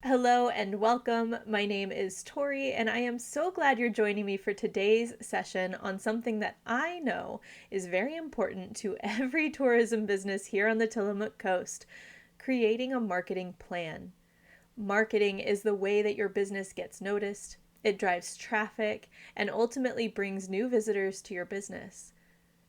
Hello and welcome. My name is Tori, and I am so glad you're joining me for today's session on something that I know is very important to every tourism business here on the Tillamook Coast: creating a marketing plan. Marketing is the way that your business gets noticed, it drives traffic, and ultimately brings new visitors to your business.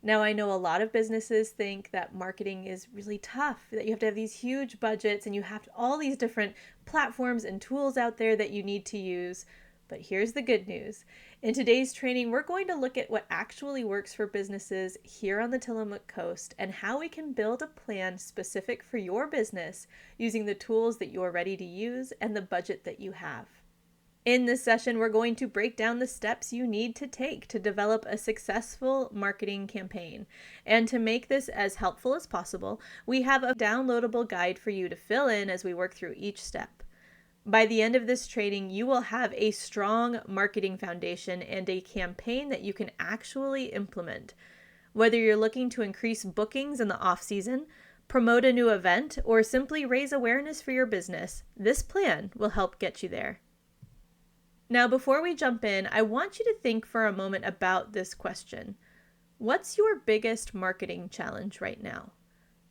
Now, I know a lot of businesses think that marketing is really tough, that you have to have these huge budgets and you have all these different platforms and tools out there that you need to use. But here's the good news. In today's training, we're going to look at what actually works for businesses here on the Tillamook Coast and how we can build a plan specific for your business using the tools that you're ready to use and the budget that you have. In this session, we're going to break down the steps you need to take to develop a successful marketing campaign. And to make this as helpful as possible, we have a downloadable guide for you to fill in as we work through each step. By the end of this training, you will have a strong marketing foundation and a campaign that you can actually implement. Whether you're looking to increase bookings in the off-season, promote a new event, or simply raise awareness for your business, this plan will help get you there. Now, before we jump in, I want you to think for a moment about this question. What's your biggest marketing challenge right now?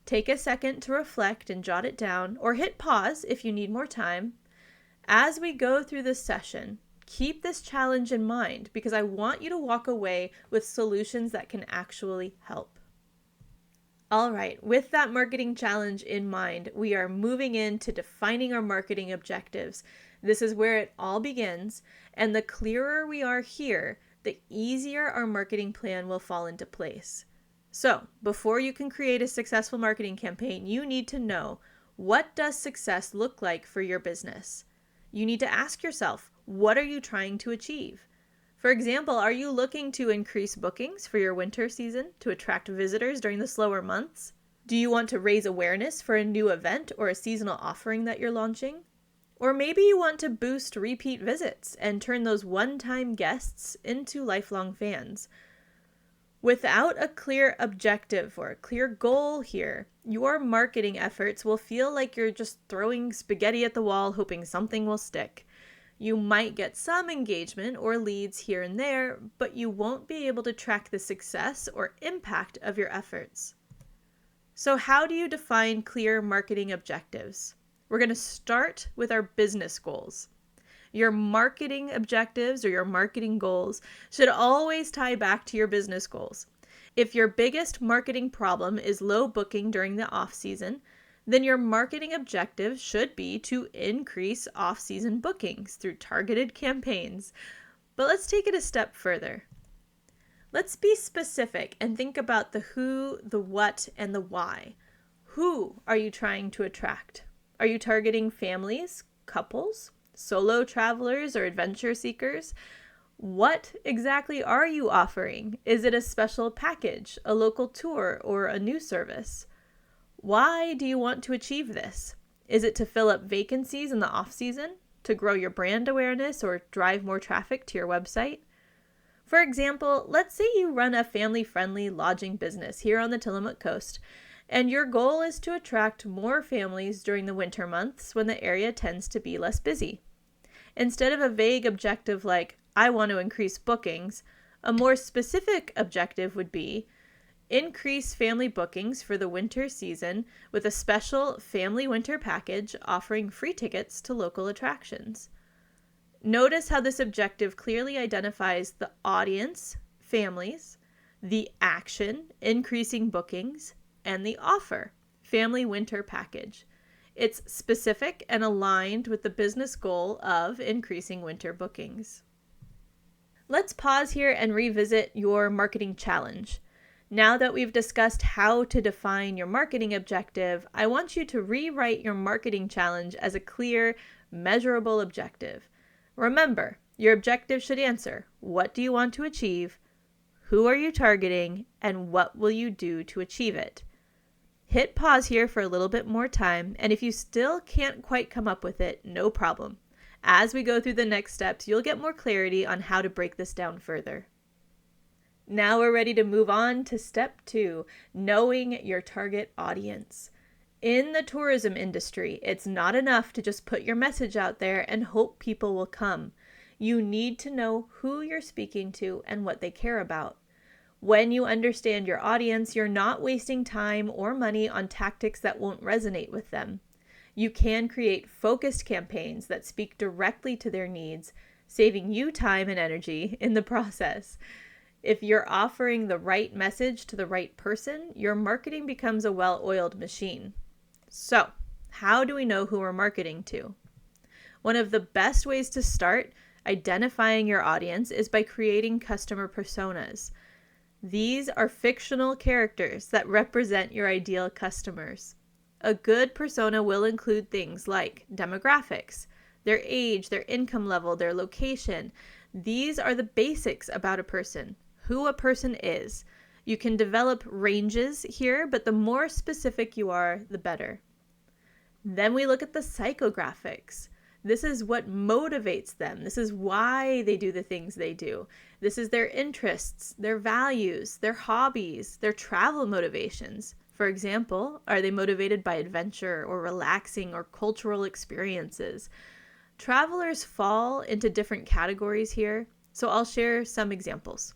Take a second to reflect and jot it down, or hit pause if you need more time. As we go through this session, keep this challenge in mind because I want you to walk away with solutions that can actually help. All right, with that marketing challenge in mind, we are moving into defining our marketing objectives. This is where it all begins, and the clearer we are here, the easier our marketing plan will fall into place. So, before you can create a successful marketing campaign, you need to know, what does success look like for your business? You need to ask yourself, what are you trying to achieve? For example, are you looking to increase bookings for your winter season to attract visitors during the slower months? Do you want to raise awareness for a new event or a seasonal offering that you're launching? Or maybe you want to boost repeat visits and turn those one-time guests into lifelong fans. Without a clear objective or a clear goal here, your marketing efforts will feel like you're just throwing spaghetti at the wall hoping something will stick. You might get some engagement or leads here and there, but you won't be able to track the success or impact of your efforts. So how do you define clear marketing objectives? We're going to start with our business goals. Your marketing objectives or your marketing goals should always tie back to your business goals. If your biggest marketing problem is low booking during the off-season, then your marketing objective should be to increase off-season bookings through targeted campaigns. But let's take it a step further. Let's be specific and think about the who, the what, and the why. Who are you trying to attract? Are you targeting families, couples, solo travelers, or adventure seekers? What exactly are you offering? Is it a special package, a local tour, or a new service? Why do you want to achieve this? Is it to fill up vacancies in the off-season, to grow your brand awareness, or drive more traffic to your website? For example, let's say you run a family-friendly lodging business here on the Tillamook Coast, and your goal is to attract more families during the winter months when the area tends to be less busy. Instead of a vague objective like, I want to increase bookings, a more specific objective would be, increase family bookings for the winter season with a special family winter package offering free tickets to local attractions. Notice how this objective clearly identifies the audience, families, the action, increasing bookings, and the offer, family winter package. It's specific and aligned with the business goal of increasing winter bookings. Let's pause here and revisit your marketing challenge. Now that we've discussed how to define your marketing objective, I want you to rewrite your marketing challenge as a clear, measurable objective. Remember, your objective should answer, what do you want to achieve, who are you targeting, and what will you do to achieve it? Hit pause here for a little bit more time, and if you still can't quite come up with it, no problem. As we go through the next steps, you'll get more clarity on how to break this down further. Now we're ready to move on to step 2, knowing your target audience. In the tourism industry, it's not enough to just put your message out there and hope people will come. You need to know who you're speaking to and what they care about. When you understand your audience, you're not wasting time or money on tactics that won't resonate with them. You can create focused campaigns that speak directly to their needs, saving you time and energy in the process. If you're offering the right message to the right person, your marketing becomes a well-oiled machine. So, how do we know who we're marketing to? One of the best ways to start identifying your audience is by creating customer personas. These are fictional characters that represent your ideal customers. A good persona will include things like demographics, their age, their income level, their location. These are the basics about a person, who a person is. You can develop ranges here, but the more specific you are, the better. Then we look at the psychographics. This is what motivates them. This is why they do the things they do. This is their interests, their values, their hobbies, their travel motivations. For example, are they motivated by adventure or relaxing or cultural experiences? Travelers fall into different categories here, so I'll share some examples.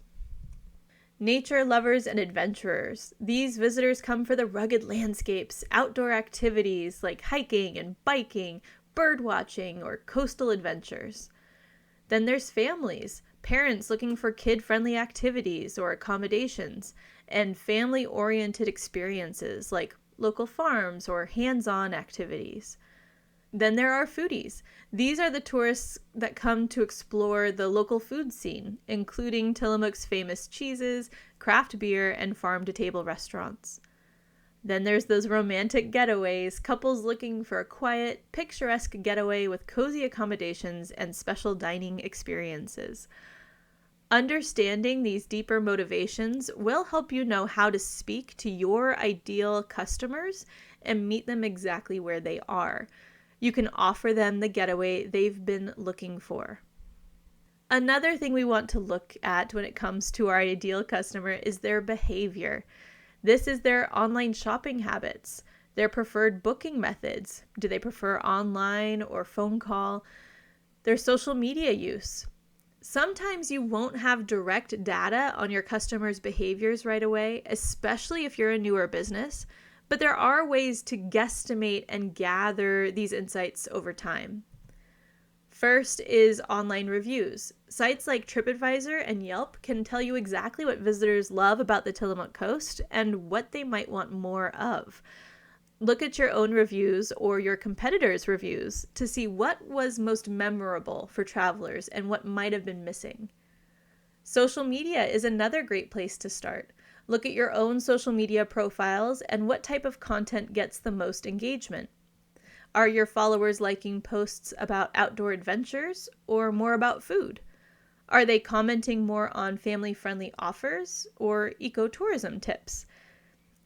Nature lovers and adventurers. These visitors come for the rugged landscapes, outdoor activities like hiking and biking, bird watching, or coastal adventures. Then there's families, parents looking for kid-friendly activities or accommodations, and family-oriented experiences like local farms or hands-on activities. Then there are foodies. These are the tourists that come to explore the local food scene, including Tillamook's famous cheeses, craft beer, and farm-to-table restaurants. Then there's those romantic getaways, couples looking for a quiet, picturesque getaway with cozy accommodations and special dining experiences. Understanding these deeper motivations will help you know how to speak to your ideal customers and meet them exactly where they are. You can offer them the getaway they've been looking for. Another thing we want to look at when it comes to our ideal customer is their behavior. This is their online shopping habits, their preferred booking methods. Do they prefer online or phone call? Their social media use. Sometimes you won't have direct data on your customers' behaviors right away, especially if you're a newer business, but there are ways to guesstimate and gather these insights over time. First is online reviews. Sites like TripAdvisor and Yelp can tell you exactly what visitors love about the Tillamook Coast and what they might want more of. Look at your own reviews or your competitors' reviews to see what was most memorable for travelers and what might have been missing. Social media is another great place to start. Look at your own social media profiles and what type of content gets the most engagement. Are your followers liking posts about outdoor adventures or more about food? Are they commenting more on family-friendly offers or ecotourism tips?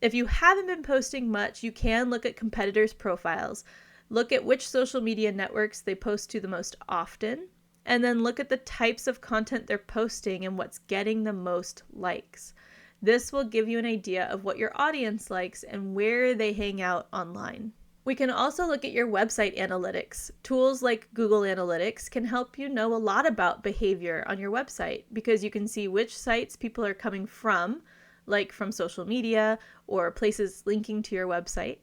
If you haven't been posting much, you can look at competitors' profiles. Look at which social media networks they post to the most often, and then look at the types of content they're posting and what's getting the most likes. This will give you an idea of what your audience likes and where they hang out online. We can also look at your website analytics. Tools like Google Analytics can help you know a lot about behavior on your website because you can see which sites people are coming from, like from social media or places linking to your website.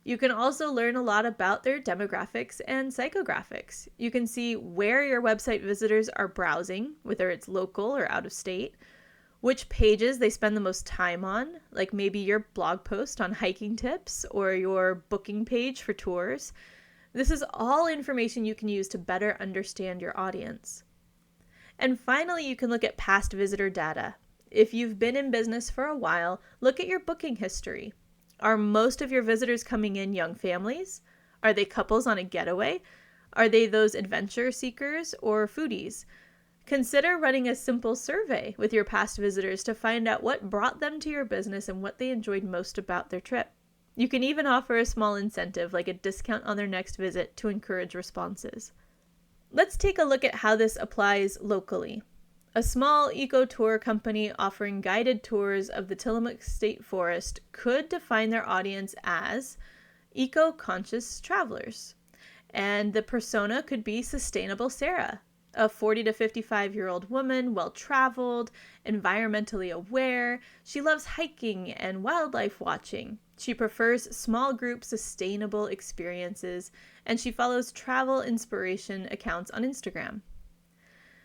You can also learn a lot about their demographics and psychographics. You can see where your website visitors are browsing, whether it's local or out of state, which pages they spend the most time on, like maybe your blog post on hiking tips or your booking page for tours. This is all information you can use to better understand your audience. And finally, you can look at past visitor data. If you've been in business for a while, look at your booking history. Are most of your visitors coming in young families? Are they couples on a getaway? Are they those adventure seekers or foodies? Consider running a simple survey with your past visitors to find out what brought them to your business and what they enjoyed most about their trip. You can even offer a small incentive like a discount on their next visit to encourage responses. Let's take a look at how this applies locally. A small eco-tour company offering guided tours of the Tillamook State Forest could define their audience as eco-conscious travelers. And the persona could be Sustainable Sarah, a 40 to 55-year-old woman, well-traveled, environmentally aware. She loves hiking and wildlife watching. She prefers small group sustainable experiences, and she follows travel inspiration accounts on Instagram.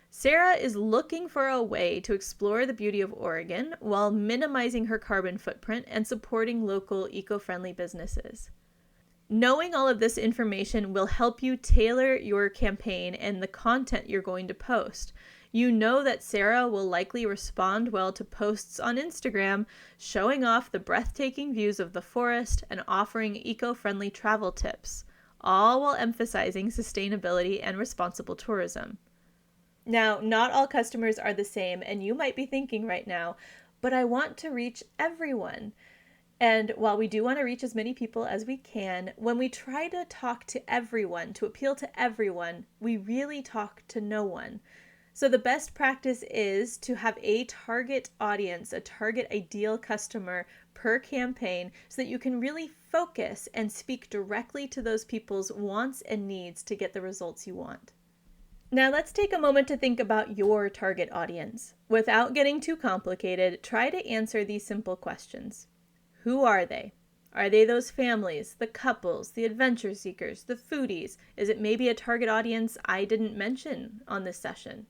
Sarah is looking for a way to explore the beauty of Oregon while minimizing her carbon footprint and supporting local eco-friendly businesses. Knowing all of this information will help you tailor your campaign and the content you're going to post. You know that Sarah will likely respond well to posts on Instagram showing off the breathtaking views of the forest and offering eco-friendly travel tips, all while emphasizing sustainability and responsible tourism. Now, not all customers are the same, and you might be thinking right now, but I want to reach everyone. And while we do want to reach as many people as we can, when we try to talk to everyone, to appeal to everyone, we really talk to no one. So the best practice is to have a target audience, a target ideal customer per campaign, so that you can really focus and speak directly to those people's wants and needs to get the results you want. Now let's take a moment to think about your target audience. Without getting too complicated, try to answer these simple questions. Who are they? Are they those families, the couples, the adventure seekers, the foodies? Is it maybe a target audience I didn't mention on this session?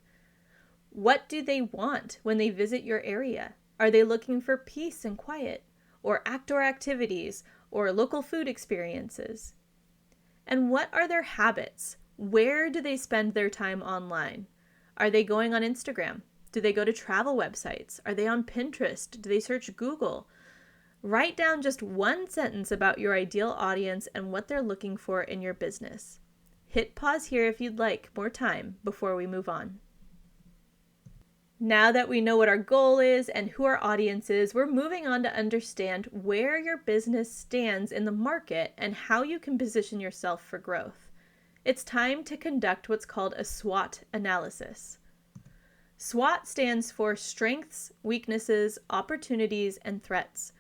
What do they want when they visit your area? Are they looking for peace and quiet, or outdoor activities, or local food experiences? And what are their habits? Where do they spend their time online? Are they going on Instagram? Do they go to travel websites? Are they on Pinterest? Do they search Google? Write down just one sentence about your ideal audience and what they're looking for in your business. Hit pause here if you'd like more time before we move on. Now that we know what our goal is and who our audience is, we're moving on to understand where your business stands in the market and how you can position yourself for growth. It's time to conduct what's called a SWOT analysis. SWOT stands for Strengths, Weaknesses, Opportunities, and Threats.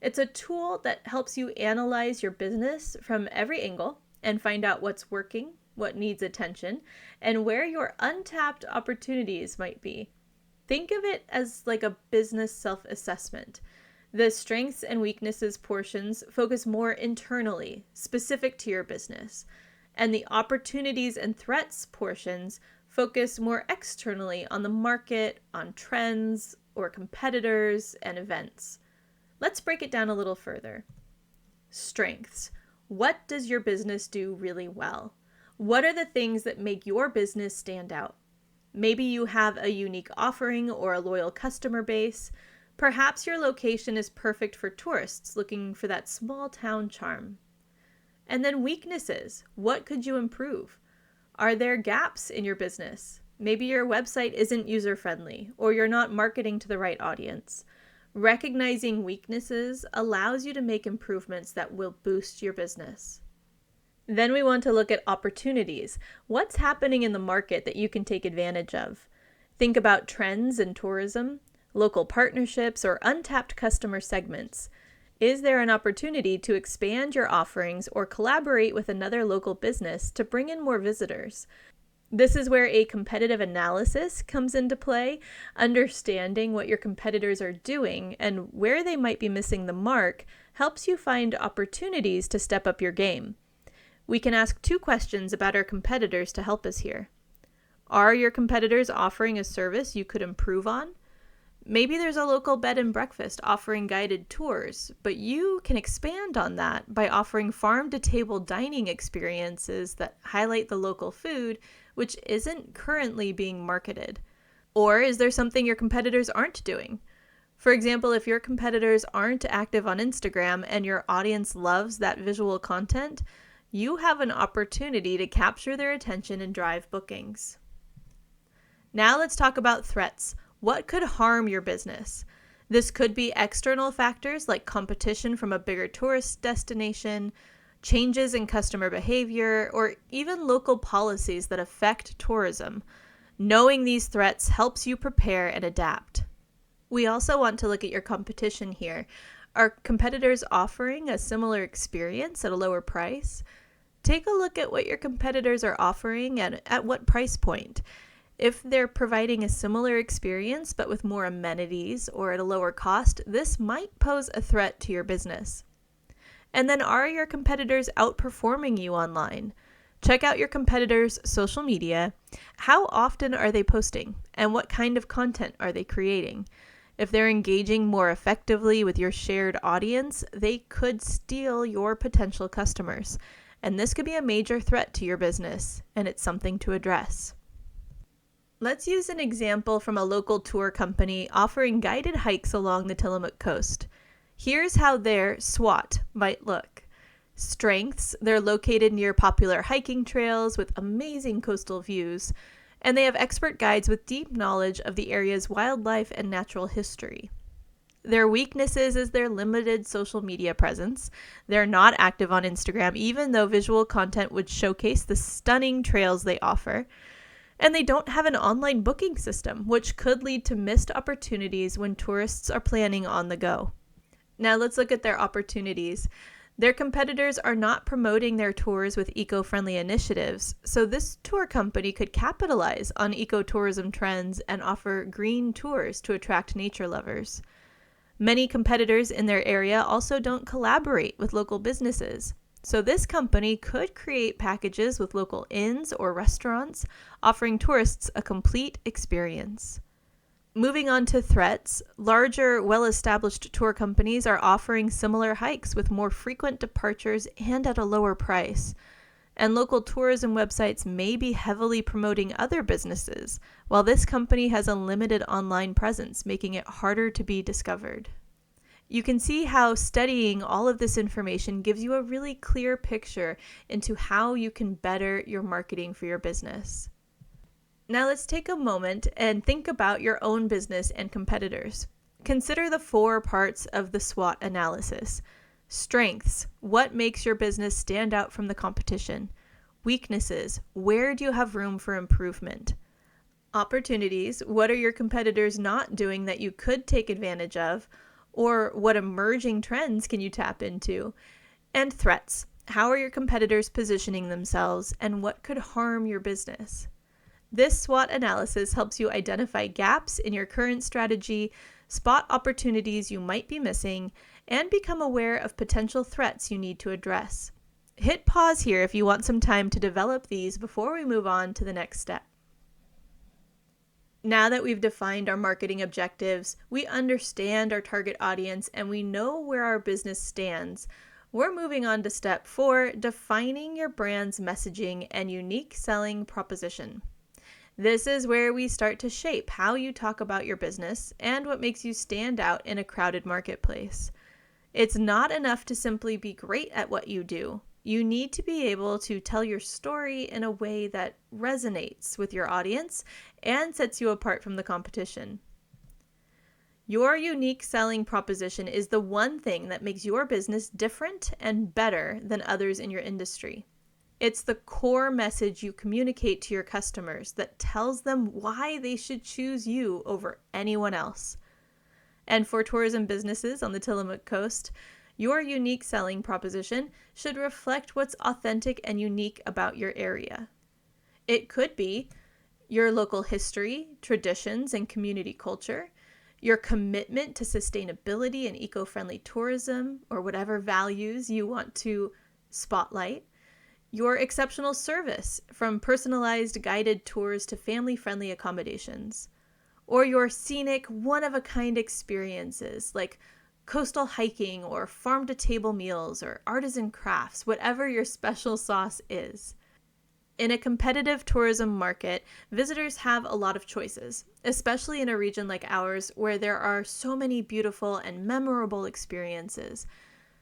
It's a tool that helps you analyze your business from every angle and find out what's working, what needs attention, and where your untapped opportunities might be. Think of it as like a business self-assessment. The strengths and weaknesses portions focus more internally, specific to your business, and the opportunities and threats portions focus more externally on the market, on trends, or competitors and events. Let's break it down a little further. Strengths. What does your business do really well? What are the things that make your business stand out? Maybe you have a unique offering or a loyal customer base. Perhaps your location is perfect for tourists looking for that small town charm. And then weaknesses. What could you improve? Are there gaps in your business? Maybe your website isn't user-friendly, or you're not marketing to the right audience. Recognizing weaknesses allows you to make improvements that will boost your business. Then we want to look at opportunities. What's happening in the market that you can take advantage of? Think about trends in tourism, local partnerships, or untapped customer segments. Is there an opportunity to expand your offerings or collaborate with another local business to bring in more visitors? This is where a competitive analysis comes into play. Understanding what your competitors are doing and where they might be missing the mark helps you find opportunities to step up your game. We can ask 2 questions about our competitors to help us here. Are your competitors offering a service you could improve on? Maybe there's a local bed and breakfast offering guided tours, but you can expand on that by offering farm-to-table dining experiences that highlight the local food, which isn't currently being marketed. Or is there something your competitors aren't doing? For example, if your competitors aren't active on Instagram and your audience loves that visual content, you have an opportunity to capture their attention and drive bookings. Now let's talk about threats. What could harm your business? This could be external factors like competition from a bigger tourist destination, changes in customer behavior, or even local policies that affect tourism. Knowing these threats helps you prepare and adapt. We also want to look at your competition here. Are competitors offering a similar experience at a lower price? Take a look at what your competitors are offering and at what price point. If they're providing a similar experience but with more amenities or at a lower cost, this might pose a threat to your business. And then, are your competitors outperforming you online? Check out your competitors' social media. How often are they posting? And what kind of content are they creating? If they're engaging more effectively with your shared audience, they could steal your potential customers. And this could be a major threat to your business, and it's something to address. Let's use an example from a local tour company offering guided hikes along the Tillamook coast. Here's how their SWOT might look. Strengths: they're located near popular hiking trails with amazing coastal views, and they have expert guides with deep knowledge of the area's wildlife and natural history. Their weaknesses is their limited social media presence. They're not active on Instagram, even though visual content would showcase the stunning trails they offer. And they don't have an online booking system, which could lead to missed opportunities when tourists are planning on the go. Now let's look at their opportunities. Their competitors are not promoting their tours with eco-friendly initiatives, so this tour company could capitalize on ecotourism trends and offer green tours to attract nature lovers. Many competitors in their area also don't collaborate with local businesses. So this company could create packages with local inns or restaurants, offering tourists a complete experience. Moving on to threats, larger, well-established tour companies are offering similar hikes with more frequent departures and at a lower price. And local tourism websites may be heavily promoting other businesses, while this company has a limited online presence, making it harder to be discovered. You can see how studying all of this information gives you a really clear picture into how you can better your marketing for your business. Now let's take a moment and think about your own business and competitors. Consider the 4 parts of the SWOT analysis. Strengths: what makes your business stand out from the competition? Weaknesses: where do you have room for improvement? Opportunities: what are your competitors not doing that you could take advantage of? Or what emerging trends can you tap into? And threats: how are your competitors positioning themselves and what could harm your business? This SWOT analysis helps you identify gaps in your current strategy, spot opportunities you might be missing, and become aware of potential threats you need to address. Hit pause here if you want some time to develop these before we move on to the next step. Now that we've defined our marketing objectives, we understand our target audience, and we know where our business stands, we're moving on to step 4, defining your brand's messaging and unique selling proposition. This is where we start to shape how you talk about your business and what makes you stand out in a crowded marketplace. It's not enough to simply be great at what you do. You need to be able to tell your story in a way that resonates with your audience and sets you apart from the competition. Your unique selling proposition is the one thing that makes your business different and better than others in your industry. It's the core message you communicate to your customers that tells them why they should choose you over anyone else. And for tourism businesses on the Tillamook Coast, your unique selling proposition should reflect what's authentic and unique about your area. It could be your local history, traditions, and community culture, your commitment to sustainability and eco-friendly tourism, or whatever values you want to spotlight, your exceptional service, from personalized guided tours to family-friendly accommodations, or your scenic, one-of-a-kind experiences like coastal hiking or farm-to-table meals or artisan crafts, whatever your special sauce is. In a competitive tourism market, visitors have a lot of choices, especially in a region like ours where there are so many beautiful and memorable experiences.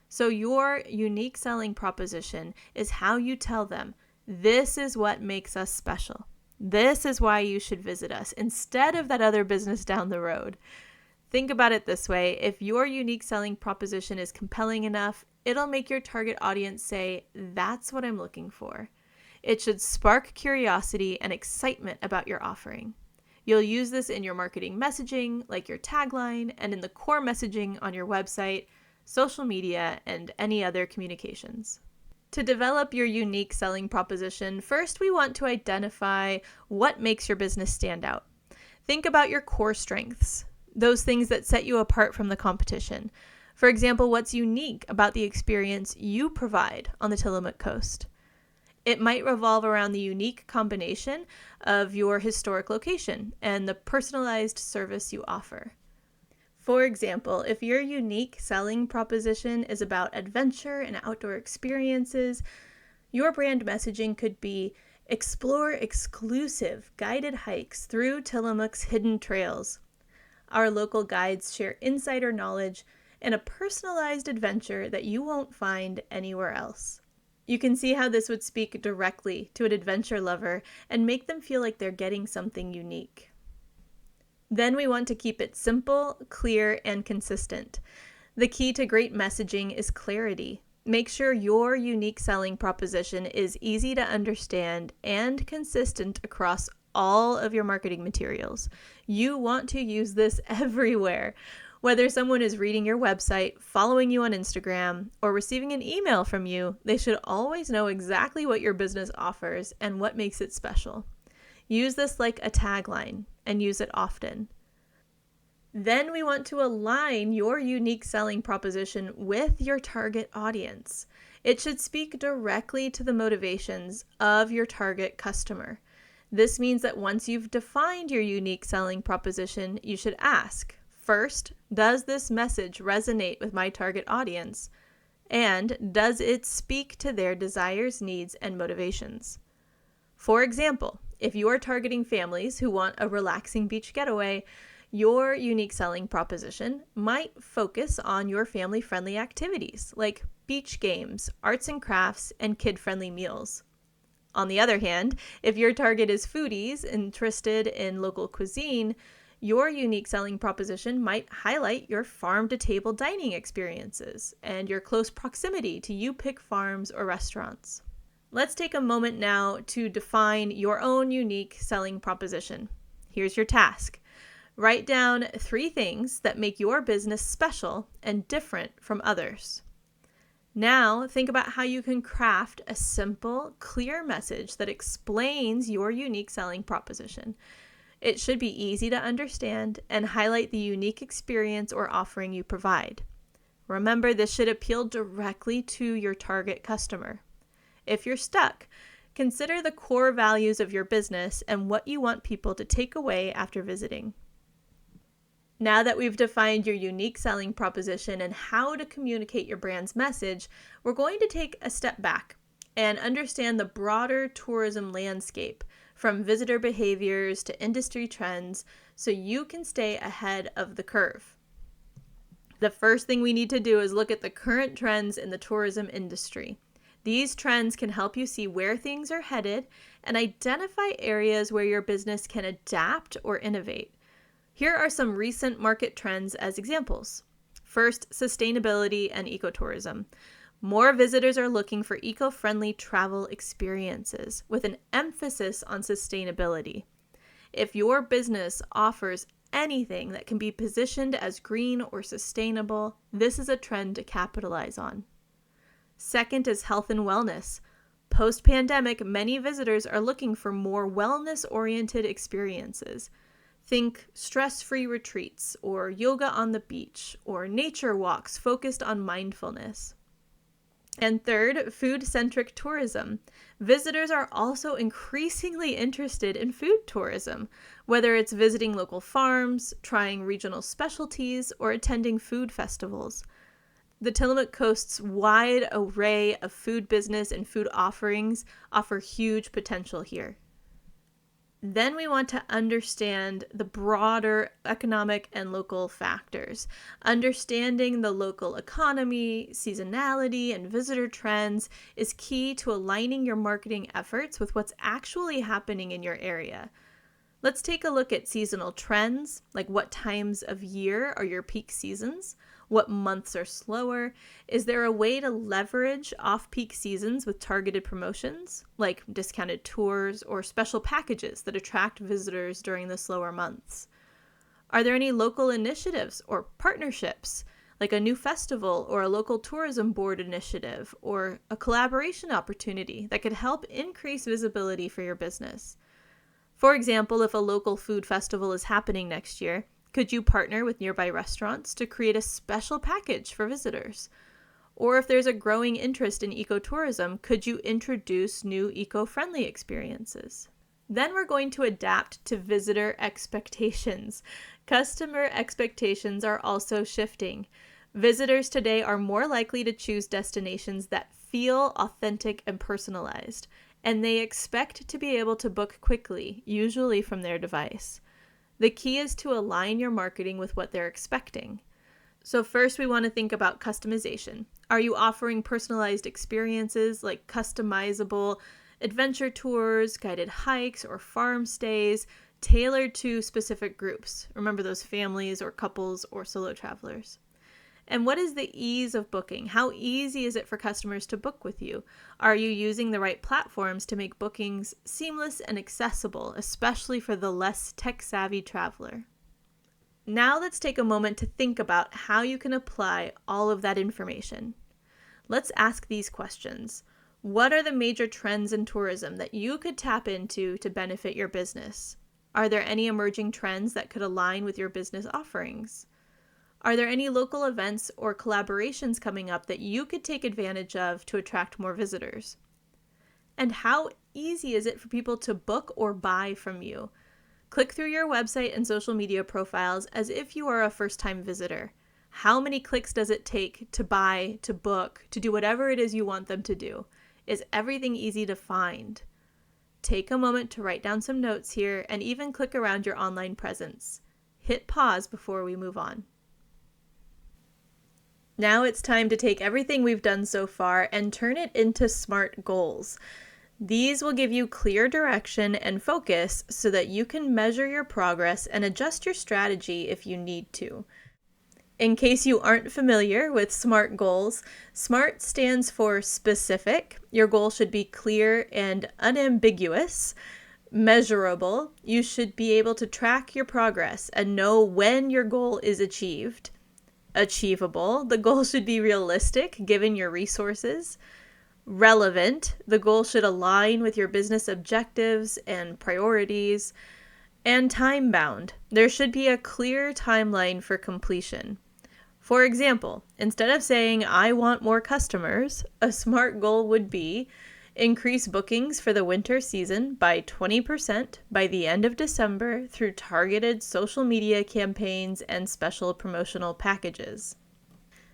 So your unique selling proposition is how you tell them, this is what makes us special. This is why you should visit us instead of that other business down the road. Think about it this way. If your unique selling proposition is compelling enough, it'll make your target audience say, that's what I'm looking for. It should spark curiosity and excitement about your offering. You'll use this in your marketing messaging, like your tagline, and in the core messaging on your website, social media, and any other communications. To develop your unique selling proposition, first we want to identify what makes your business stand out. Think about your core strengths, those things that set you apart from the competition. For example, what's unique about the experience you provide on the Tillamook Coast? It might revolve around the unique combination of your historic location and the personalized service you offer. For example, if your unique selling proposition is about adventure and outdoor experiences, your brand messaging could be explore exclusive guided hikes through Tillamook's hidden trails. Our local guides share insider knowledge and a personalized adventure that you won't find anywhere else. You can see how this would speak directly to an adventure lover and make them feel like they're getting something unique. Then we want to keep it simple, clear, and consistent. The key to great messaging is clarity. Make sure your unique selling proposition is easy to understand and consistent across all of your marketing materials. You want to use this everywhere. Whether someone is reading your website, following you on Instagram, or receiving an email from you, they should always know exactly what your business offers and what makes it special. Use this like a tagline and use it often. Then we want to align your unique selling proposition with your target audience. It should speak directly to the motivations of your target customer. This means that once you've defined your unique selling proposition, you should ask, first, does this message resonate with my target audience? And does it speak to their desires, needs, and motivations? For example, if you are targeting families who want a relaxing beach getaway, your unique selling proposition might focus on your family-friendly activities like beach games, arts and crafts, and kid-friendly meals. On the other hand, if your target is foodies interested in local cuisine, your unique selling proposition might highlight your farm-to-table dining experiences and your close proximity to U-Pick farms or restaurants. Let's take a moment now to define your own unique selling proposition. Here's your task. Write down 3 things that make your business special and different from others. Now, think about how you can craft a simple, clear message that explains your unique selling proposition. It should be easy to understand and highlight the unique experience or offering you provide. Remember, this should appeal directly to your target customer. If you're stuck, consider the core values of your business and what you want people to take away after visiting. Now that we've defined your unique selling proposition and how to communicate your brand's message, we're going to take a step back and understand the broader tourism landscape, from visitor behaviors to industry trends, so you can stay ahead of the curve. The first thing we need to do is look at the current trends in the tourism industry. These trends can help you see where things are headed and identify areas where your business can adapt or innovate. Here are some recent market trends as examples. First, sustainability and ecotourism. More visitors are looking for eco-friendly travel experiences with an emphasis on sustainability. If your business offers anything that can be positioned as green or sustainable, this is a trend to capitalize on. Second is health and wellness. Post-pandemic, many visitors are looking for more wellness-oriented experiences. Think stress-free retreats, or yoga on the beach, or nature walks focused on mindfulness. And third, food-centric tourism. Visitors are also increasingly interested in food tourism, whether it's visiting local farms, trying regional specialties, or attending food festivals. The Tillamook Coast's wide array of food business and food offerings offer huge potential here. Then we want to understand the broader economic and local factors. Understanding the local economy, seasonality, and visitor trends is key to aligning your marketing efforts with what's actually happening in your area. Let's take a look at seasonal trends, like what times of year are your peak seasons? What months are slower? Is there a way to leverage off-peak seasons with targeted promotions, like discounted tours or special packages that attract visitors during the slower months? Are there any local initiatives or partnerships, like a new festival or a local tourism board initiative or a collaboration opportunity that could help increase visibility for your business. For example, if a local food festival is happening next year, could you partner with nearby restaurants to create a special package for visitors? Or if there's a growing interest in ecotourism, could you introduce new eco-friendly experiences? Then we're going to adapt to visitor expectations. Customer expectations are also shifting. Visitors today are more likely to choose destinations that feel authentic and personalized, and they expect to be able to book quickly, usually from their device. The key is to align your marketing with what they're expecting. So first, we want to think about customization. Are you offering personalized experiences like customizable adventure tours, guided hikes, or farm stays tailored to specific groups? Remember those families or couples or solo travelers. And what is the ease of booking? How easy is it for customers to book with you? Are you using the right platforms to make bookings seamless and accessible, especially for the less tech-savvy traveler? Now let's take a moment to think about how you can apply all of that information. Let's ask these questions. What are the major trends in tourism that you could tap into to benefit your business? Are there any emerging trends that could align with your business offerings? Are there any local events or collaborations coming up that you could take advantage of to attract more visitors? And how easy is it for people to book or buy from you? Click through your website and social media profiles as if you are a first-time visitor. How many clicks does it take to buy, to book, to do whatever it is you want them to do? Is everything easy to find? Take a moment to write down some notes here and even click around your online presence. Hit pause before we move on. Now it's time to take everything we've done so far and turn it into SMART goals. These will give you clear direction and focus so that you can measure your progress and adjust your strategy if you need to. In case you aren't familiar with SMART goals, SMART stands for specific. Your goal should be clear and unambiguous. Measurable. You should be able to track your progress and know when your goal is achieved. Achievable. The goal should be realistic given your resources. Relevant. The goal should align with your business objectives and priorities. And time-bound. There should be a clear timeline for completion. For example, instead of saying, I want more customers, a SMART goal would be increase bookings for the winter season by 20% by the end of December through targeted social media campaigns and special promotional packages.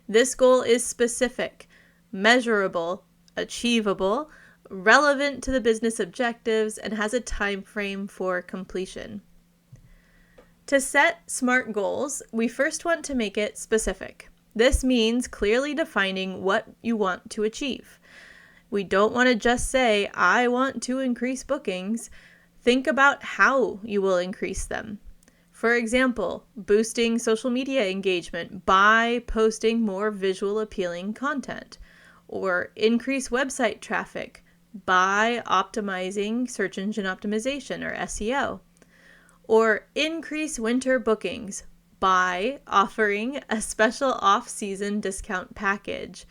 This goal is specific, measurable, achievable, relevant to the business objectives, and has a time frame for completion. To set SMART goals, we first want to make it specific. This means clearly defining what you want to achieve. We don't want to just say, I want to increase bookings. Think about how you will increase them. For example, boosting social media engagement by posting more visual appealing content, or increase website traffic by optimizing search engine optimization or SEO, or increase winter bookings by offering a special off-season discount package.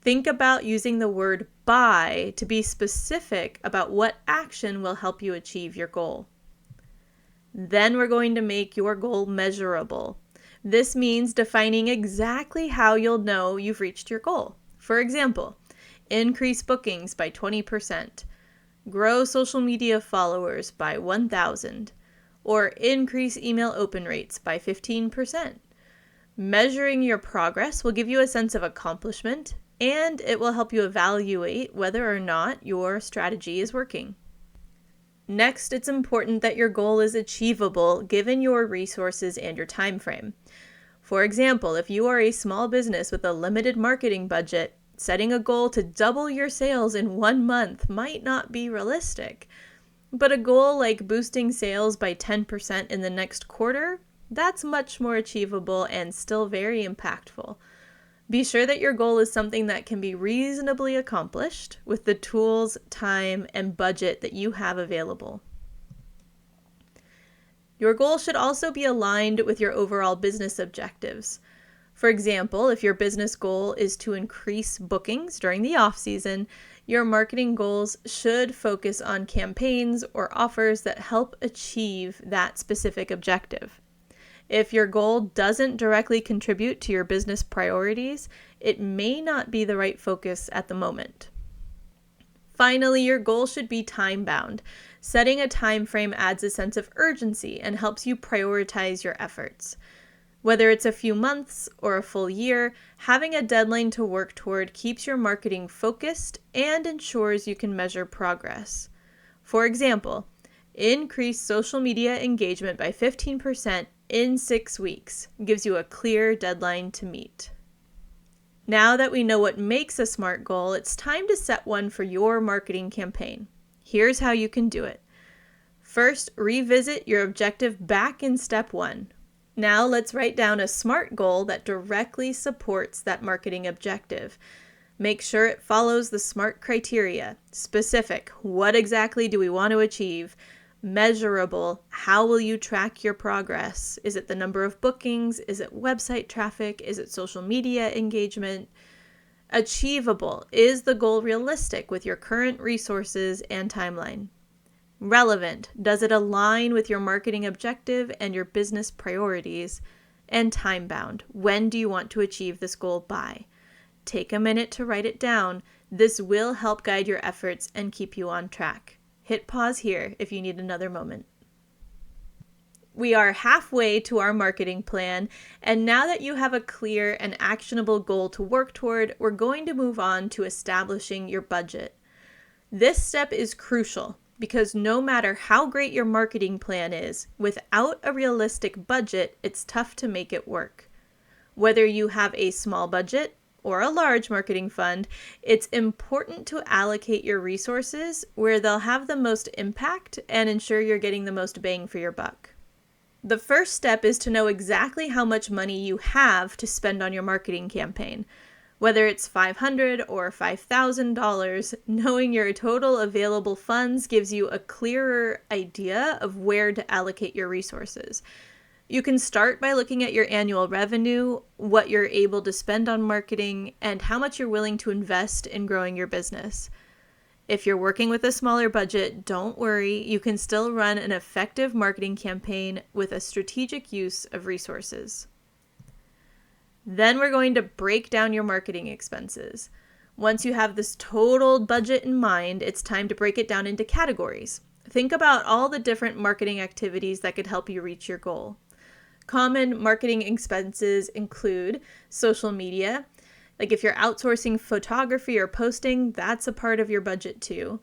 Think about using the word by to be specific about what action will help you achieve your goal. Then we're going to make your goal measurable. This means defining exactly how you'll know you've reached your goal. For example, increase bookings by 20%, grow social media followers by 1,000, or increase email open rates by 15%. Measuring your progress will give you a sense of accomplishment, and it will help you evaluate whether or not your strategy is working. Next, it's important that your goal is achievable given your resources and your time frame. For example, if you are a small business with a limited marketing budget, setting a goal to double your sales in 1 month might not be realistic. But a goal like boosting sales by 10% in the next quarter, that's much more achievable and still very impactful. Be sure that your goal is something that can be reasonably accomplished with the tools, time, and budget that you have available. Your goal should also be aligned with your overall business objectives. For example, if your business goal is to increase bookings during the off-season, your marketing goals should focus on campaigns or offers that help achieve that specific objective. If your goal doesn't directly contribute to your business priorities, it may not be the right focus at the moment. Finally, your goal should be time-bound. Setting a time frame adds a sense of urgency and helps you prioritize your efforts. Whether it's a few months or a full year, having a deadline to work toward keeps your marketing focused and ensures you can measure progress. For example, increase social media engagement by 15% in 6 weeks gives you a clear deadline to meet. Now that we know what makes a SMART goal, it's time to set one for your marketing campaign. Here's how you can do it. First, revisit your objective back in step 1. Now let's write down a SMART goal that directly supports that marketing objective. Make sure it follows the SMART criteria. Specific, what exactly do we want to achieve? Measurable, how will you track your progress? Is it the number of bookings? Is it website traffic? Is it social media engagement? Achievable, is the goal realistic with your current resources and timeline? Relevant, does it align with your marketing objective and your business priorities? And time-bound, when do you want to achieve this goal by? Take a minute to write it down. This will help guide your efforts and keep you on track. Hit pause here if you need another moment. We are halfway to our marketing plan, and now that you have a clear and actionable goal to work toward, we're going to move on to establishing your budget. This step is crucial because no matter how great your marketing plan is, without a realistic budget, it's tough to make it work. Whether you have a small budget or a large marketing fund, it's important to allocate your resources where they'll have the most impact and ensure you're getting the most bang for your buck. The first step is to know exactly how much money you have to spend on your marketing campaign. Whether it's $500 or $5,000, knowing your total available funds gives you a clearer idea of where to allocate your resources. You can start by looking at your annual revenue, what you're able to spend on marketing, and how much you're willing to invest in growing your business. If you're working with a smaller budget, don't worry, you can still run an effective marketing campaign with a strategic use of resources. Then we're going to break down your marketing expenses. Once you have this total budget in mind, it's time to break it down into categories. Think about all the different marketing activities that could help you reach your goal. Common marketing expenses include social media. Like if you're outsourcing photography or posting, that's a part of your budget too.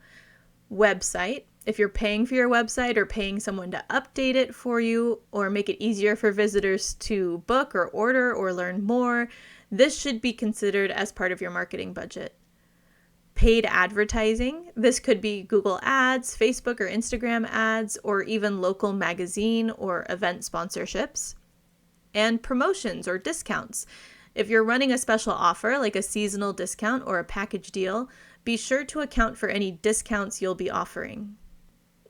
Website. If you're paying for your website or paying someone to update it for you or make it easier for visitors to book or order or learn more, this should be considered as part of your marketing budget. Paid advertising. This could be Google Ads, Facebook or Instagram ads, or even local magazine or event sponsorships. And promotions or discounts. If you're running a special offer like a seasonal discount or a package deal, be sure to account for any discounts you'll be offering.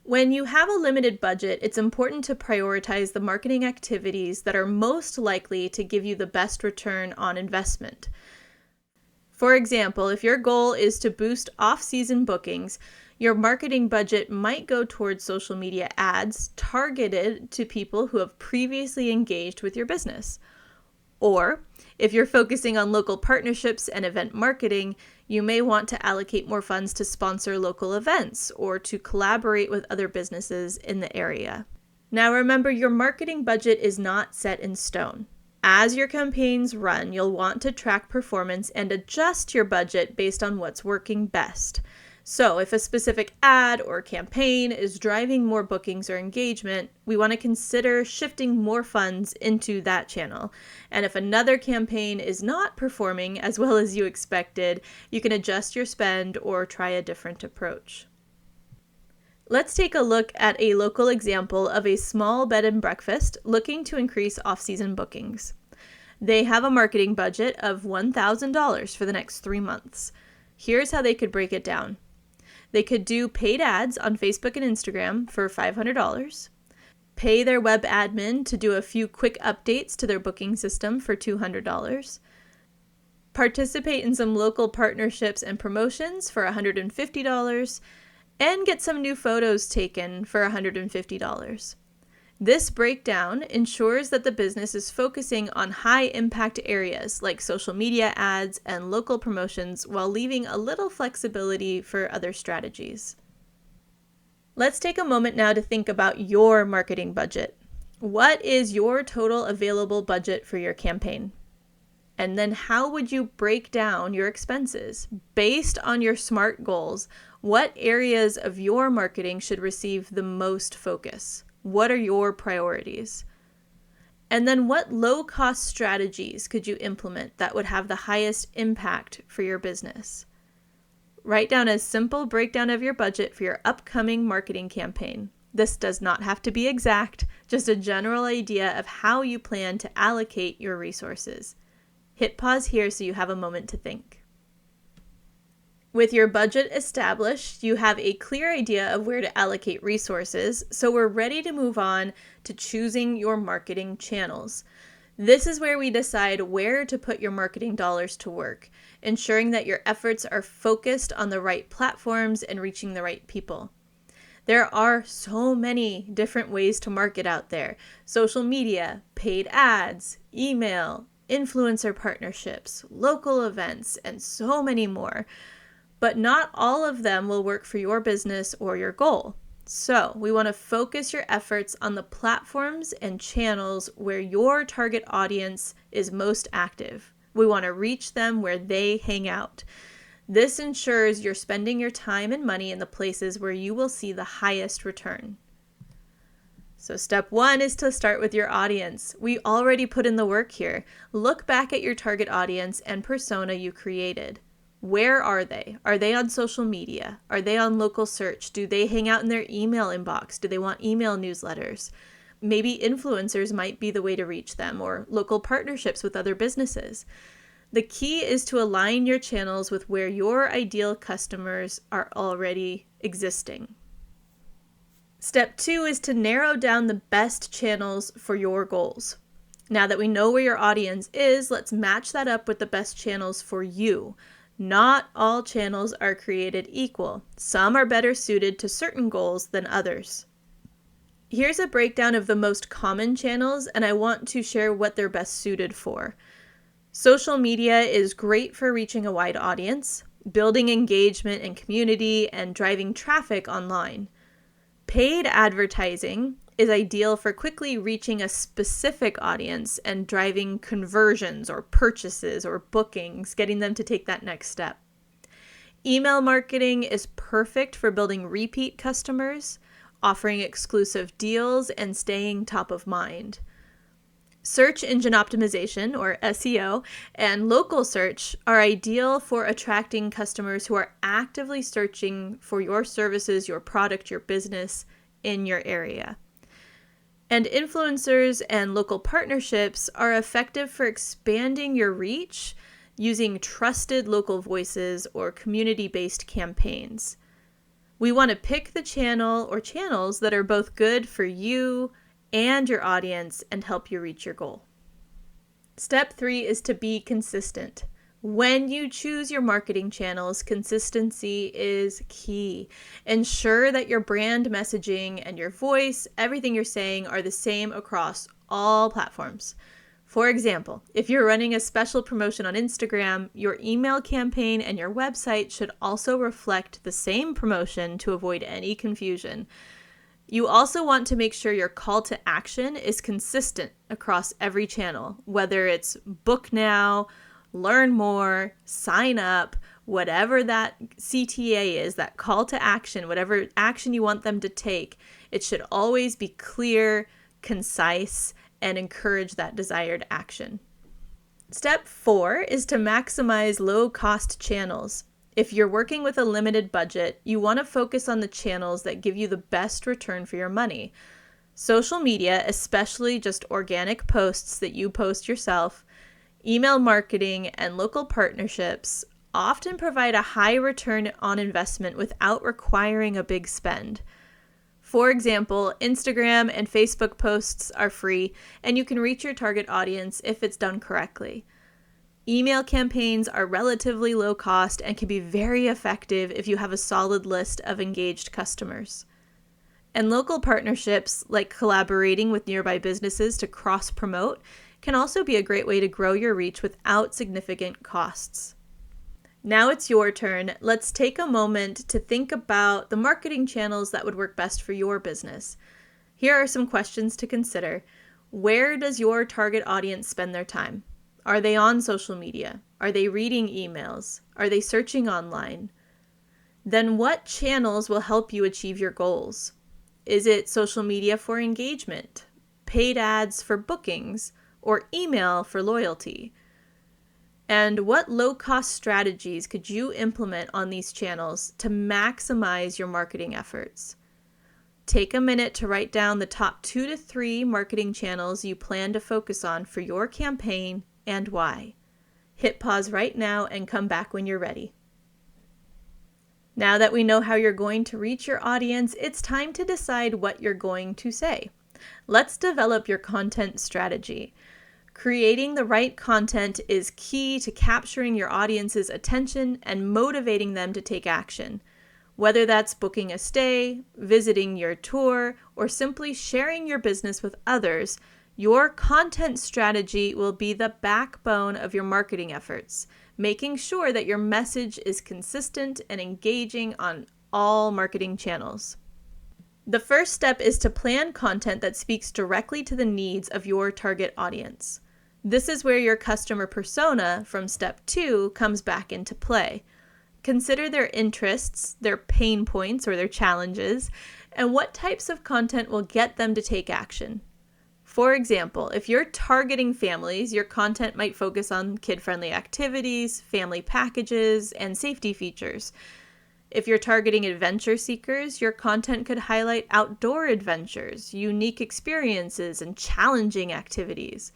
When you have a limited budget, it's important to prioritize the marketing activities that are most likely to give you the best return on investment. For example, if your goal is to boost off-season bookings, your marketing budget might go towards social media ads targeted to people who have previously engaged with your business. Or, if you're focusing on local partnerships and event marketing, you may want to allocate more funds to sponsor local events or to collaborate with other businesses in the area. Now remember, your marketing budget is not set in stone. As your campaigns run, you'll want to track performance and adjust your budget based on what's working best. So if a specific ad or campaign is driving more bookings or engagement, we want to consider shifting more funds into that channel. And if another campaign is not performing as well as you expected, you can adjust your spend or try a different approach. Let's take a look at a local example of a small bed and breakfast looking to increase off-season bookings. They have a marketing budget of $1,000 for the next 3 months. Here's how they could break it down. They could do paid ads on Facebook and Instagram for $500, pay their web admin to do a few quick updates to their booking system for $200, participate in some local partnerships and promotions for $150, and get some new photos taken for $150. This breakdown ensures that the business is focusing on high-impact areas like social media ads and local promotions while leaving a little flexibility for other strategies. Let's take a moment now to think about your marketing budget. What is your total available budget for your campaign? And then how would you break down your expenses? Based on your SMART goals, what areas of your marketing should receive the most focus? What are your priorities? And then what low-cost strategies could you implement that would have the highest impact for your business? Write down a simple breakdown of your budget for your upcoming marketing campaign. This does not have to be exact, just a general idea of how you plan to allocate your resources. Hit pause here so you have a moment to think. With your budget established, you have a clear idea of where to allocate resources, so we're ready to move on to choosing your marketing channels. This is where we decide where to put your marketing dollars to work, ensuring that your efforts are focused on the right platforms and reaching the right people. There are so many different ways to market out there: social media, paid ads, email, influencer partnerships, local events, and so many more. But not all of them will work for your business or your goal. So we want to focus your efforts on the platforms and channels where your target audience is most active. We want to reach them where they hang out. This ensures you're spending your time and money in the places where you will see the highest return. So step 1 is to start with your audience. We already put in the work here. Look back at your target audience and persona you created. Where are they? Are they on social media? Are they on local search? Do they hang out in their email inbox? Do they want email newsletters? Maybe influencers might be the way to reach them, or local partnerships with other businesses. The key is to align your channels with where your ideal customers are already existing. Step 2 is to narrow down the best channels for your goals. Now that we know where your audience is, let's match that up with the best channels for you. Not all channels are created equal. Some are better suited to certain goals than others. Here's a breakdown of the most common channels, and I want to share what they're best suited for. Social media is great for reaching a wide audience, building engagement and community, and driving traffic online. Paid advertising is ideal for quickly reaching a specific audience and driving conversions or purchases or bookings, getting them to take that next step. Email marketing is perfect for building repeat customers, offering exclusive deals, and staying top of mind. Search engine optimization, or SEO, and local search are ideal for attracting customers who are actively searching for your services, your product, your business in your area. And influencers and local partnerships are effective for expanding your reach using trusted local voices or community-based campaigns. We want to pick the channel or channels that are both good for you and your audience and help you reach your goal. Step 3 is to be consistent. When you choose your marketing channels, consistency is key. Ensure that your brand messaging and your voice, everything you're saying, are the same across all platforms. For example, if you're running a special promotion on Instagram, your email campaign and your website should also reflect the same promotion to avoid any confusion. You also want to make sure your call to action is consistent across every channel, whether it's book now, learn more, sign up, whatever that CTA is, that call to action, whatever action you want them to take, it should always be clear, concise, and encourage that desired action. Step 4 is to maximize low-cost channels. If you're working with a limited budget, you want to focus on the channels that give you the best return for your money. Social media, especially just organic posts that you post yourself, email marketing, and local partnerships often provide a high return on investment without requiring a big spend. For example, Instagram and Facebook posts are free, and you can reach your target audience if it's done correctly. Email campaigns are relatively low cost and can be very effective if you have a solid list of engaged customers. And local partnerships, like collaborating with nearby businesses to cross-promote, can also be a great way to grow your reach without significant costs. Now it's your turn. Let's take a moment to think about the marketing channels that would work best for your business. Here are some questions to consider. Where does your target audience spend their time? Are they on social media? Are they reading emails? Are they searching online? Then what channels will help you achieve your goals? Is it social media for engagement, paid ads for bookings, or email for loyalty? And what low-cost strategies could you implement on these channels to maximize your marketing efforts? Take a minute to write down the top 2 to 3 marketing channels you plan to focus on for your campaign and why. Hit pause right now and come back when you're ready. Now that we know how you're going to reach your audience, it's time to decide what you're going to say. Let's develop your content strategy. Creating the right content is key to capturing your audience's attention and motivating them to take action. Whether that's booking a stay, visiting your tour, or simply sharing your business with others, your content strategy will be the backbone of your marketing efforts, making sure that your message is consistent and engaging on all marketing channels. The first step is to plan content that speaks directly to the needs of your target audience. This is where your customer persona from step 2 comes back into play. Consider their interests, their pain points or their challenges, and what types of content will get them to take action. For example, if you're targeting families, your content might focus on kid-friendly activities, family packages, and safety features. If you're targeting adventure seekers, your content could highlight outdoor adventures, unique experiences, and challenging activities.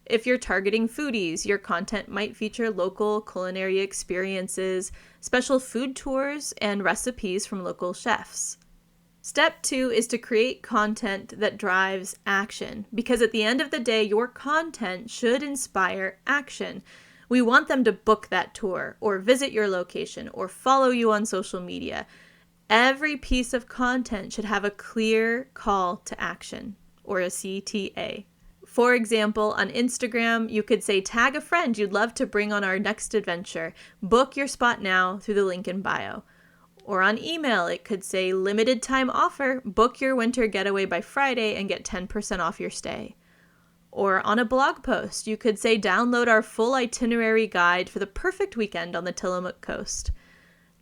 If you're targeting foodies, your content might feature local culinary experiences, special food tours, and recipes from local chefs. Step 2 is to create content that drives action, because at the end of the day, your content should inspire action. We want them to book that tour, or visit your location, or follow you on social media. Every piece of content should have a clear call to action, or a CTA. For example, on Instagram, you could say, tag a friend you'd love to bring on our next adventure. Book your spot now through the link in bio. Or on email, it could say, limited time offer, book your winter getaway by Friday and get 10% off your stay. Or on a blog post, you could say, download our full itinerary guide for the perfect weekend on the Tillamook coast.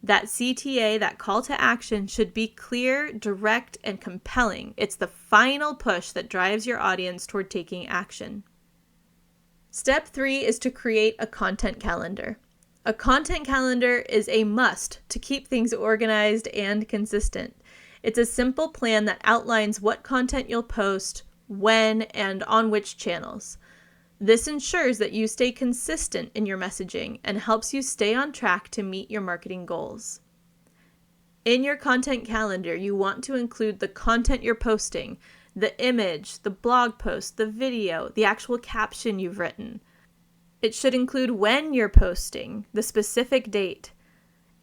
That CTA, that call to action, should be clear, direct, and compelling. It's the final push that drives your audience toward taking action. Step 3 is to create a content calendar. A content calendar is a must to keep things organized and consistent. It's a simple plan that outlines what content you'll post, when, and on which channels. This ensures that you stay consistent in your messaging and helps you stay on track to meet your marketing goals. In your content calendar, you want to include the content you're posting, the image, the blog post, the video, the actual caption you've written. It should include when you're posting, the specific date,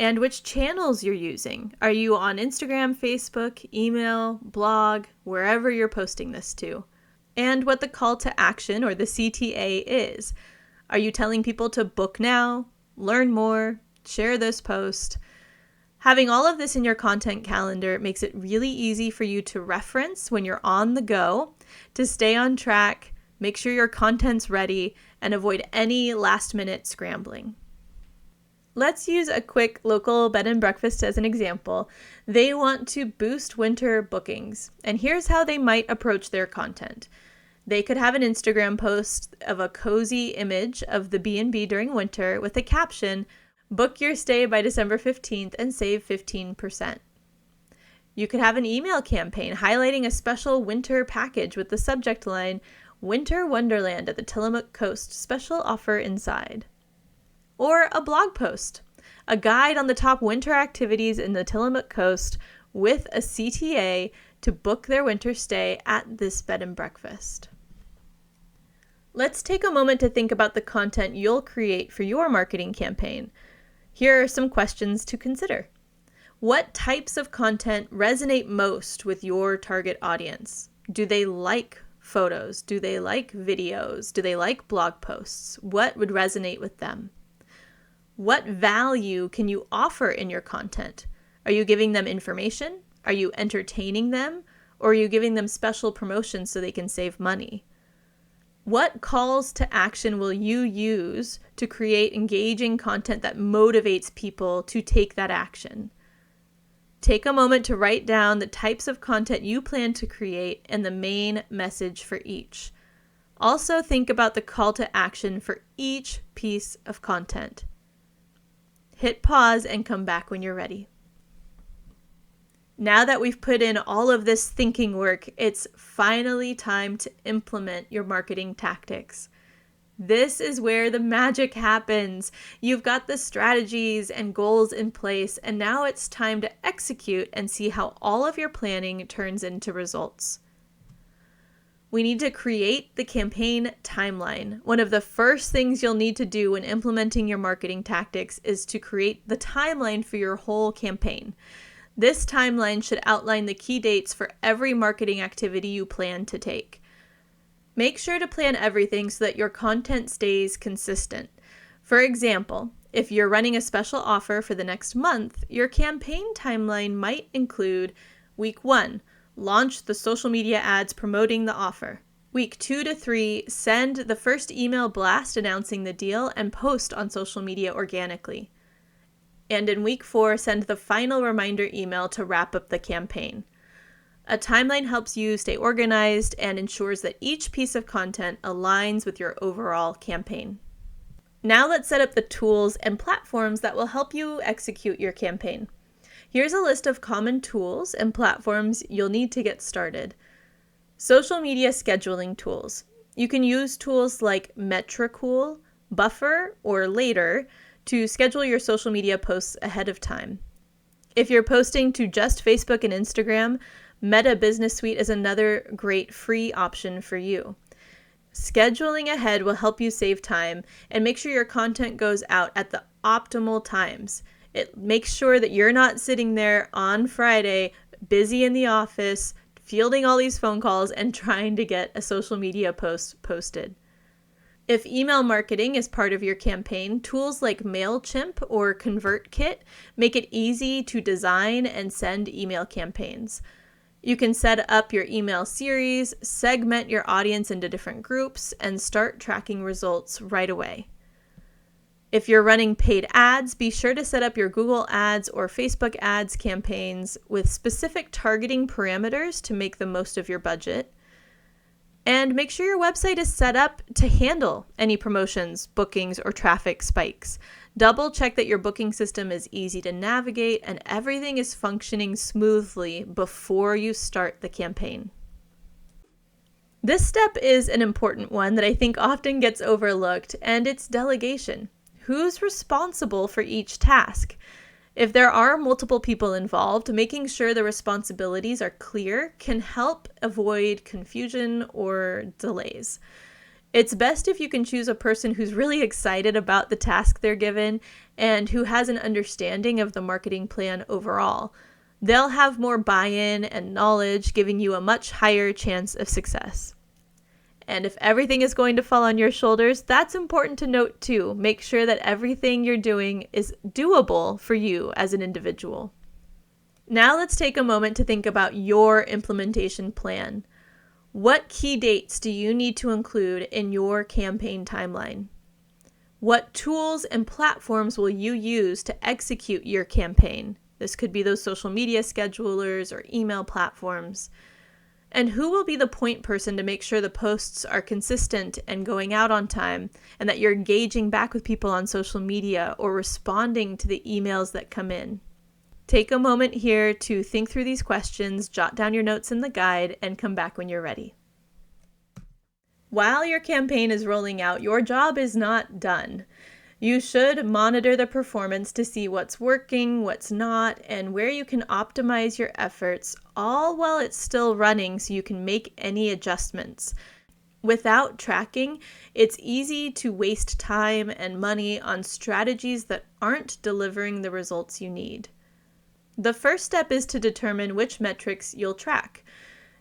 and which channels you're using. Are you on Instagram, Facebook, email, blog, wherever you're posting this to? And what the call to action or the CTA is. Are you telling people to book now, learn more, share this post? Having all of this in your content calendar makes it really easy for you to reference when you're on the go, to stay on track, make sure your content's ready, and avoid any last-minute scrambling. Let's use a quick local bed and breakfast as an example. They want to boost winter bookings, and here's how they might approach their content. They could have an Instagram post of a cozy image of the B&B during winter with a caption, book your stay by December 15th and save 15%. You could have an email campaign highlighting a special winter package with the subject line, Winter Wonderland at the Tillamook Coast, special offer inside. Or a blog post, a guide on the top winter activities in the Tillamook Coast with a CTA to book their winter stay at this bed and breakfast. Let's take a moment to think about the content you'll create for your marketing campaign. Here are some questions to consider. What types of content resonate most with your target audience? Do they like photos? Do they like videos? Do they like blog posts? What would resonate with them? What value can you offer in your content? Are you giving them information? Are you entertaining them? Or are you giving them special promotions so they can save money? What calls to action will you use to create engaging content that motivates people to take that action? Take a moment to write down the types of content you plan to create and the main message for each. Also think about the call to action for each piece of content. Hit pause and come back when you're ready. Now that we've put in all of this thinking work, it's finally time to implement your marketing tactics. This is where the magic happens. You've got the strategies and goals in place, and now it's time to execute and see how all of your planning turns into results. We need to create the campaign timeline. One of the first things you'll need to do when implementing your marketing tactics is to create the timeline for your whole campaign. This timeline should outline the key dates for every marketing activity you plan to take. Make sure to plan everything so that your content stays consistent. For example, if you're running a special offer for the next month, your campaign timeline might include Week 1, launch the social media ads promoting the offer. Week 2 to 3, send the first email blast announcing the deal and post on social media organically. And in week 4, send the final reminder email to wrap up the campaign. A timeline helps you stay organized and ensures that each piece of content aligns with your overall campaign. Now let's set up the tools and platforms that will help you execute your campaign. Here's a list of common tools and platforms you'll need to get started. Social media scheduling tools. You can use tools like Metricool, Buffer, or Later to schedule your social media posts ahead of time. If you're posting to just Facebook and Instagram, Meta Business Suite is another great free option for you. Scheduling ahead will help you save time and make sure your content goes out at the optimal times. It makes sure that you're not sitting there on Friday, busy in the office, fielding all these phone calls and trying to get a social media post posted. If email marketing is part of your campaign, tools like MailChimp or ConvertKit make it easy to design and send email campaigns. You can set up your email series, segment your audience into different groups, and start tracking results right away. If you're running paid ads, be sure to set up your Google Ads or Facebook Ads campaigns with specific targeting parameters to make the most of your budget. And make sure your website is set up to handle any promotions, bookings, or traffic spikes. Double check that your booking system is easy to navigate and everything is functioning smoothly before you start the campaign. This step is an important one that I think often gets overlooked, and it's delegation. Who's responsible for each task? If there are multiple people involved, making sure the responsibilities are clear can help avoid confusion or delays. It's best if you can choose a person who's really excited about the task they're given and who has an understanding of the marketing plan overall. They'll have more buy-in and knowledge, giving you a much higher chance of success. And if everything is going to fall on your shoulders, that's important to note too. Make sure that everything you're doing is doable for you as an individual. Now let's take a moment to think about your implementation plan. What key dates do you need to include in your campaign timeline? What tools and platforms will you use to execute your campaign? This could be those social media schedulers or email platforms. And who will be the point person to make sure the posts are consistent and going out on time, and that you're engaging back with people on social media or responding to the emails that come in? Take a moment here to think through these questions, jot down your notes in the guide, and come back when you're ready. While your campaign is rolling out, your job is not done. You should monitor the performance to see what's working, what's not, and where you can optimize your efforts, all while it's still running so you can make any adjustments. Without tracking, it's easy to waste time and money on strategies that aren't delivering the results you need. The first step is to determine which metrics you'll track.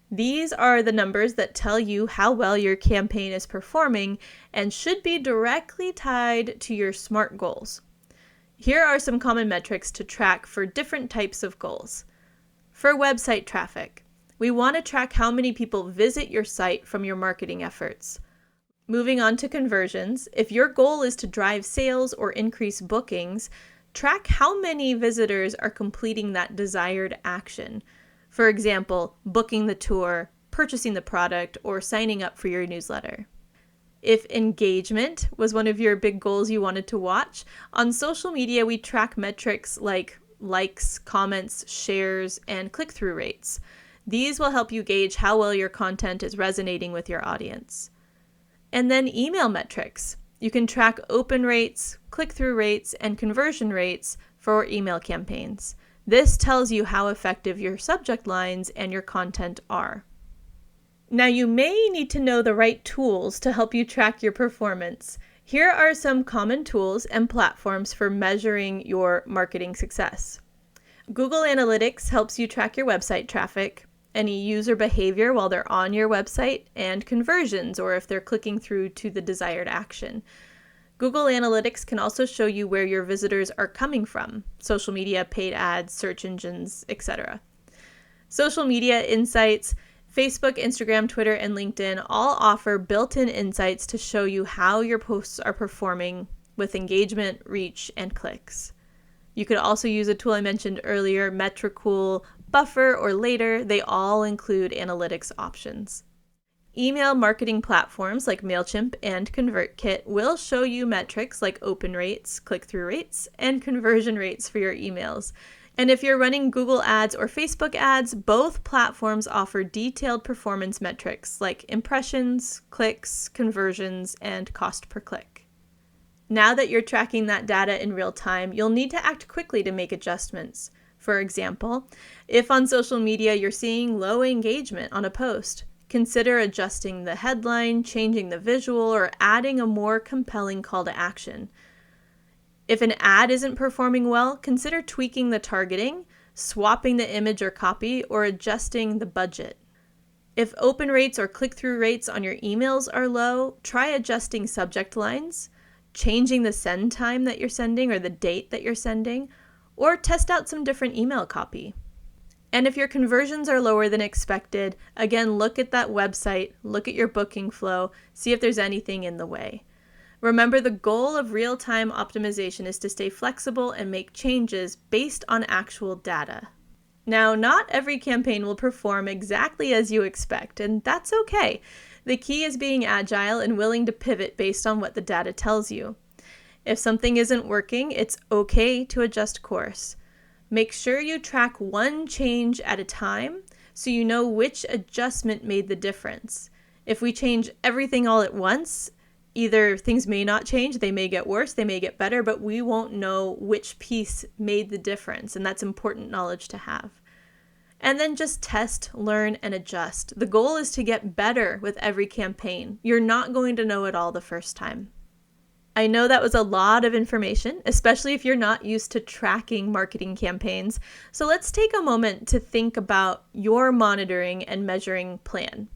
These are the numbers that tell you how well your campaign is performing and should be directly tied to your SMART goals. Here are some common metrics to track for different types of goals. For website traffic, we want to track how many people visit your site from your marketing efforts. Moving on to conversions, if your goal is to drive sales or increase bookings, track how many visitors are completing that desired action. For example, booking the tour, purchasing the product, or signing up for your newsletter. If engagement was one of your big goals you wanted to watch, on social media we track metrics like likes, comments, shares, and click-through rates. These will help you gauge how well your content is resonating with your audience. And then email metrics. You can track open rates, click-through rates, and conversion rates for email campaigns. This tells you how effective your subject lines and your content are. Now, you may need to know the right tools to help you track your performance. Here are some common tools and platforms for measuring your marketing success. Google Analytics helps you track your website traffic, any user behavior while they're on your website, and conversions, or if they're clicking through to the desired action. Google Analytics can also show you where your visitors are coming from: social media, paid ads, search engines, etc. Social media insights, Facebook, Instagram, Twitter, and LinkedIn all offer built-in insights to show you how your posts are performing with engagement, reach, and clicks. You could also use a tool I mentioned earlier, Metricool, Buffer, or Later. They all include analytics options. Email marketing platforms like MailChimp and ConvertKit will show you metrics like open rates, click-through rates, and conversion rates for your emails. And if you're running Google Ads or Facebook ads, both platforms offer detailed performance metrics like impressions, clicks, conversions, and cost per click. Now that you're tracking that data in real time, you'll need to act quickly to make adjustments. For example, if on social media you're seeing low engagement on a post, consider adjusting the headline, changing the visual, or adding a more compelling call to action. If an ad isn't performing well, consider tweaking the targeting, swapping the image or copy, or adjusting the budget. If open rates or click-through rates on your emails are low, try adjusting subject lines, changing the send time that you're sending or the date that you're sending, or test out some different email copy. And if your conversions are lower than expected, again, look at that website, look at your booking flow, see if there's anything in the way. Remember, the goal of real-time optimization is to stay flexible and make changes based on actual data. Now, not every campaign will perform exactly as you expect, and that's okay. The key is being agile and willing to pivot based on what the data tells you. If something isn't working, it's okay to adjust course. Make sure you track one change at a time so you know which adjustment made the difference. If we change everything all at once, either things may not change, they may get worse, they may get better, but we won't know which piece made the difference, and that's important knowledge to have. And then just test, learn, and adjust. The goal is to get better with every campaign. You're not going to know it all the first time. I know that was a lot of information, especially if you're not used to tracking marketing campaigns. So let's take a moment to think about your monitoring and measuring plan.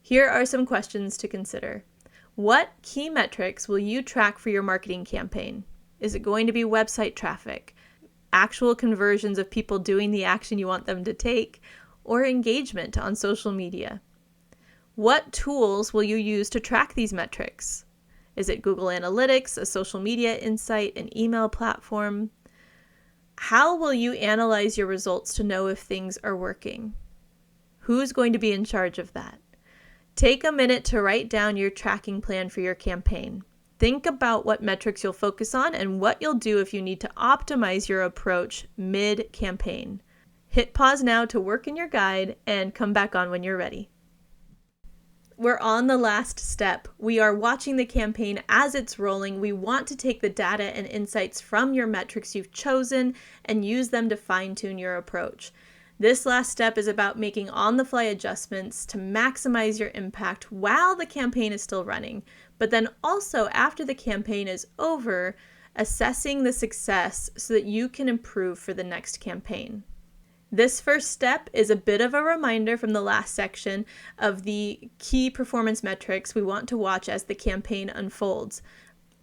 Here are some questions to consider. What key metrics will you track for your marketing campaign? Is it going to be website traffic, actual conversions of people doing the action you want them to take, or engagement on social media? What tools will you use to track these metrics? Is it Google Analytics, a social media insight, an email platform? How will you analyze your results to know if things are working? Who's going to be in charge of that? Take a minute to write down your tracking plan for your campaign. Think about what metrics you'll focus on and what you'll do if you need to optimize your approach mid-campaign. Hit pause now to work in your guide and come back on when you're ready. We're on the last step. We are watching the campaign as it's rolling. We want to take the data and insights from your metrics you've chosen and use them to fine-tune your approach. This last step is about making on-the-fly adjustments to maximize your impact while the campaign is still running, but then also after the campaign is over, assessing the success so that you can improve for the next campaign. This first step is a bit of a reminder from the last section of the key performance metrics we want to watch as the campaign unfolds.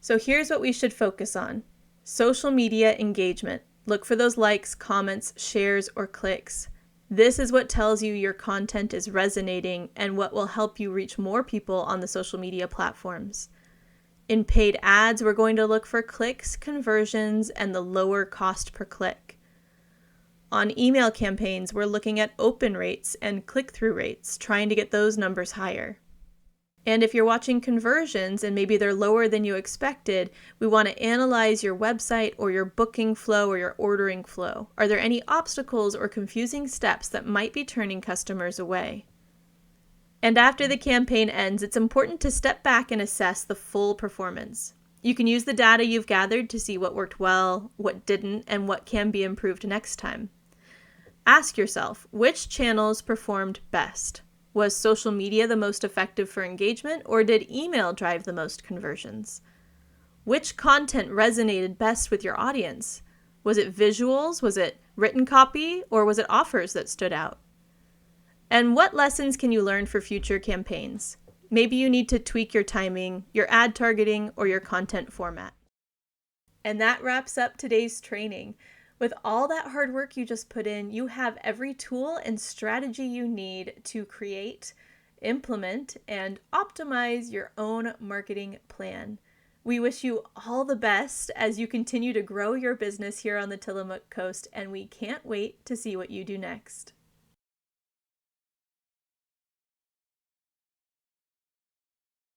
So here's what we should focus on. Social media engagement. Look for those likes, comments, shares, or clicks. This is what tells you your content is resonating and what will help you reach more people on the social media platforms. In paid ads, we're going to look for clicks, conversions, and the lower cost per click. On email campaigns, we're looking at open rates and click-through rates, trying to get those numbers higher. And if you're watching conversions and maybe they're lower than you expected, we want to analyze your website or your booking flow or your ordering flow. Are there any obstacles or confusing steps that might be turning customers away? And after the campaign ends, it's important to step back and assess the full performance. You can use the data you've gathered to see what worked well, what didn't, and what can be improved next time. Ask yourself, which channels performed best? Was social media the most effective for engagement, or did email drive the most conversions? Which content resonated best with your audience? Was it visuals, was it written copy, or was it offers that stood out? And what lessons can you learn for future campaigns? Maybe you need to tweak your timing, your ad targeting, or your content format. And that wraps up today's training. With all that hard work you just put in, you have every tool and strategy you need to create, implement, and optimize your own marketing plan. We wish you all the best as you continue to grow your business here on the Tillamook Coast, and we can't wait to see what you do next.